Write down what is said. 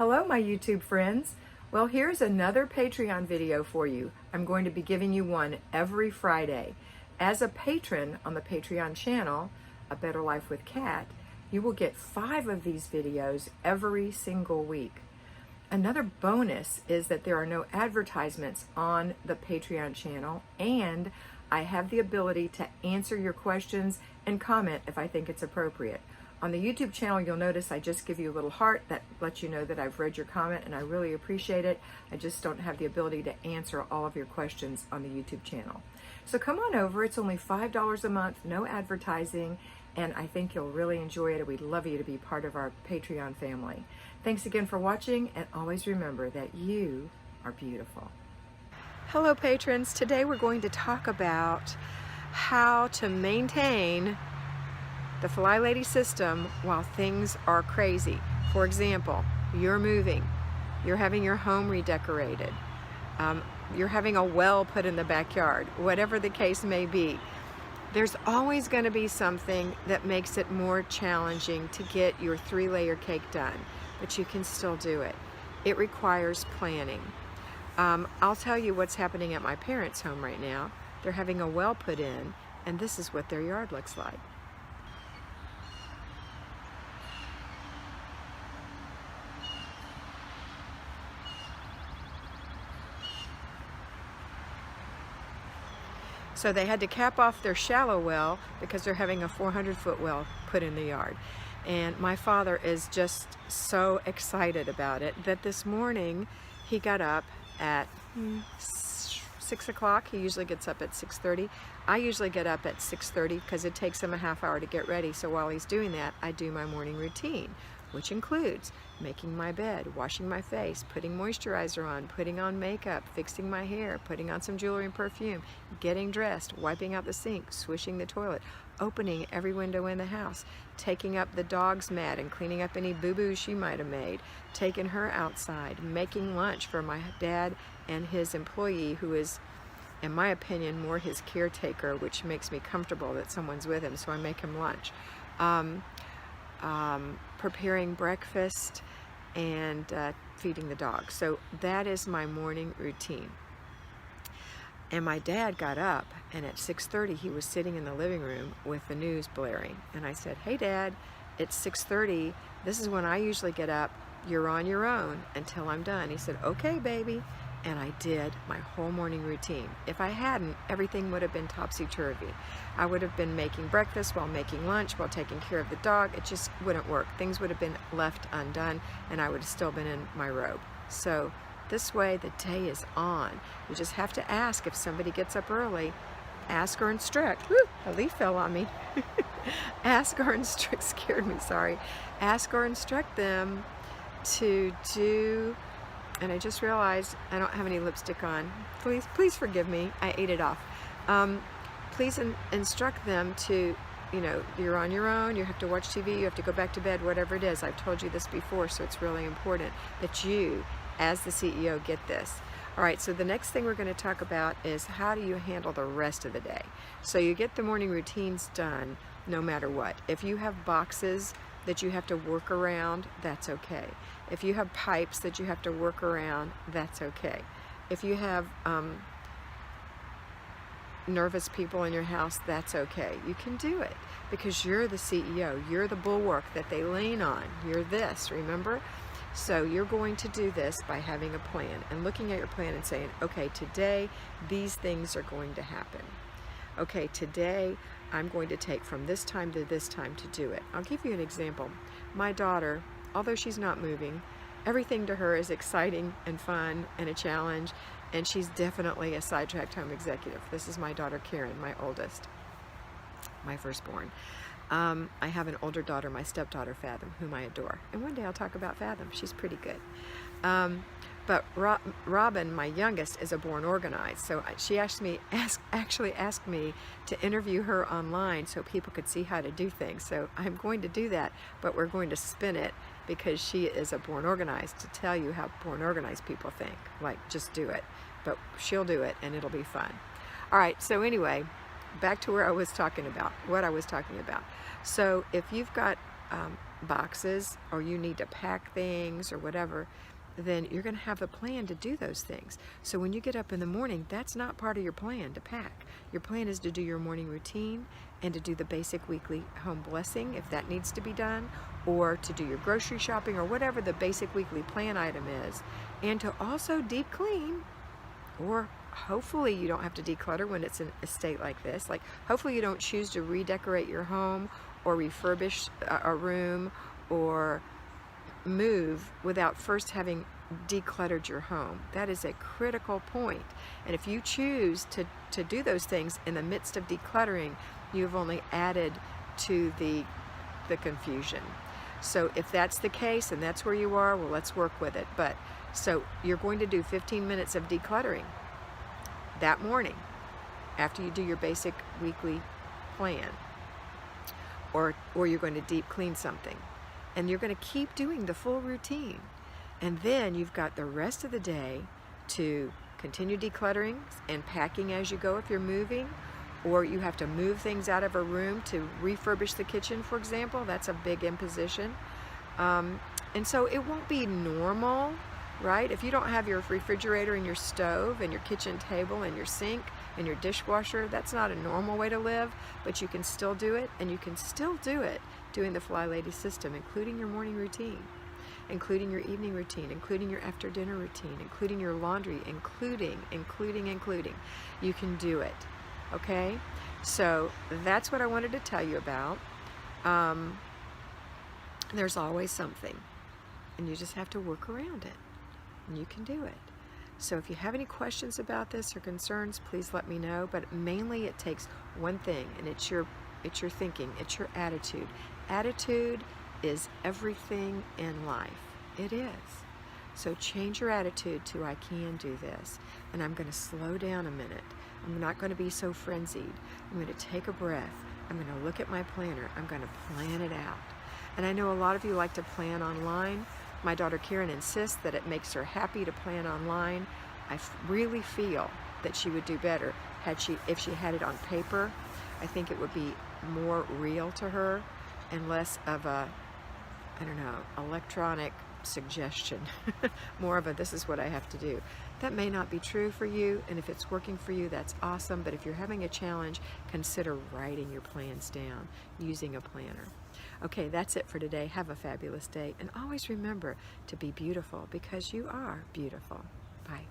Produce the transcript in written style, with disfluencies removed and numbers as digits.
Hello, my YouTube friends. Well, here's another Patreon video for you. I'm going to be giving you one every Friday. As a patron on the Patreon channel, A Better Life with Kat, you will get 5 of these videos every single week. Another bonus is that there are no advertisements on the Patreon channel, and I have the ability to answer your questions and comment if I think it's appropriate. On the YouTube channel, you'll notice I just give you a little heart that lets you know that I've read your comment, and I really appreciate it. I just don't have the ability to answer all of your questions on the YouTube channel. So come on over. It's only $5 a month, no advertising, and I think you'll really enjoy it, and we'd love you to be part of our Patreon family. Thanks again for watching, and always remember that you are beautiful. Hello, patrons. Today we're going to talk about how to maintain the FlyLady system while things are crazy. For example, you're moving, you're having your home redecorated, you're having a well put in the backyard, whatever the case may be. There's always going to be something that makes it more challenging to get your 3-layer cake done, but you can still do it. It requires planning. I'll tell you what's happening at my parents' home right now. They're having a well put in, and this is what their yard looks like. So they had to cap off their shallow well because they're having a 400-foot well put in the yard. And my father is just so excited about it that this morning he got up at 6 o'clock. He usually gets up at 6:30. I usually get up at 6:30 because it takes him a half hour to get ready. So while he's doing that, I do my morning routine, which includes making my bed, washing my face, putting moisturizer on, putting on makeup, fixing my hair, putting on some jewelry and perfume, getting dressed, wiping out the sink, swishing the toilet, opening every window in the house, taking up the dog's mat and cleaning up any boo-boos she might have made, taking her outside, making lunch for my dad and his employee, who is, in my opinion, more his caretaker, which makes me comfortable that someone's with him, so I make him lunch. Preparing breakfast and feeding the dog. So that is my morning routine. And my dad got up, and at 6:30 he was sitting in the living room with the news blaring. And I said, "Hey Dad, it's 6:30. This is when I usually get up. You're on your own until I'm done." He said, "Okay, baby." And I did my whole morning routine. If I hadn't, everything would have been topsy-turvy. I would have been making breakfast while making lunch, while taking care of the dog. It just wouldn't work. Things would have been left undone, and I would have still been in my robe. So this way, the day is on. You just have to ask if somebody gets up early. Ask or instruct. Woo, a leaf fell on me. Ask or instruct, scared me, sorry. Ask or instruct them to do. And I just realized I don't have any lipstick on. Please forgive me. I ate it off. Please instruct them to, you're on your own, you have to watch TV, you have to go back to bed, whatever it is. I've told you this before, so it's really important that you, as the CEO, get this. All right, so the next thing we're going to talk about is how do you handle the rest of the day. So you get the morning routines done no matter what. If you have boxes that you have to work around, that's okay. If you have pipes that you have to work around, that's okay. If you have nervous people in your house, that's okay. You can do it because you're the CEO. You're the bulwark that they lean on. You're this, remember? So you're going to do this by having a plan and looking at your plan and saying, okay, today these things are going to happen. Okay, today I'm going to take from this time to this time to do it. I'll give you an example. My daughter, although she's not moving, everything to her is exciting and fun and a challenge, and she's definitely a sidetracked home executive. This is my daughter Karen, my oldest, my firstborn. I have an older daughter, my stepdaughter Fathom, whom I adore. And one day I'll talk about Fathom. She's pretty good. But Robin, my youngest, is a born organized. So she actually asked me to interview her online so people could see how to do things. So I'm going to do that, but we're going to spin it because she is a born organized to tell you how born organized people think. Like, just do it. But she'll do it, and it'll be fun. All right, so anyway, back to what I was talking about. So if you've got boxes, or you need to pack things or whatever, then you're going to have a plan to do those things. So when you get up in the morning, that's not part of your plan to pack. Your plan is to do your morning routine and to do the basic weekly home blessing if that needs to be done, or to do your grocery shopping or whatever the basic weekly plan item is, and to also deep clean, or hopefully you don't have to declutter when it's in a state like this. Like, hopefully you don't choose to redecorate your home or refurbish a room or move without first having decluttered your home. That is a critical point. And if you choose to do those things in the midst of decluttering, you've only added to the confusion. So if that's the case and that's where you are, well, let's work with it. But so you're going to do 15 minutes of decluttering that morning after you do your basic weekly plan, or you're going to deep clean something, and you're going to keep doing the full routine. And then you've got the rest of the day to continue decluttering and packing as you go if you're moving, or you have to move things out of a room to refurbish the kitchen, for example. That's a big imposition. And so it won't be normal, right? If you don't have your refrigerator and your stove and your kitchen table and your sink and your dishwasher, that's not a normal way to live, but you can still do it, and you can still do it doing the FlyLady system, including your morning routine, including your evening routine, including your after dinner routine, including your laundry, including. You can do it, okay? So that's what I wanted to tell you about. There's always something, and you just have to work around it, and you can do it. So if you have any questions about this or concerns, please let me know. But mainly it takes one thing, and it's your thinking, it's your attitude. Attitude is everything in life. It is. So change your attitude to, I can do this. And I'm going to slow down a minute. I'm not going to be so frenzied. I'm going to take a breath. I'm going to look at my planner. I'm going to plan it out. And I know a lot of you like to plan online. My daughter Karen insists that it makes her happy to plan online. I really feel that she would do better if she had it on paper. I think it would be more real to her and less of a, I don't know, electronic suggestion. More of a, this is what I have to do. That may not be true for you, and if it's working for you, that's awesome. But if you're having a challenge, consider writing your plans down using a planner. Okay, that's it for today. Have a fabulous day, and always remember to be beautiful, because you are beautiful. Bye.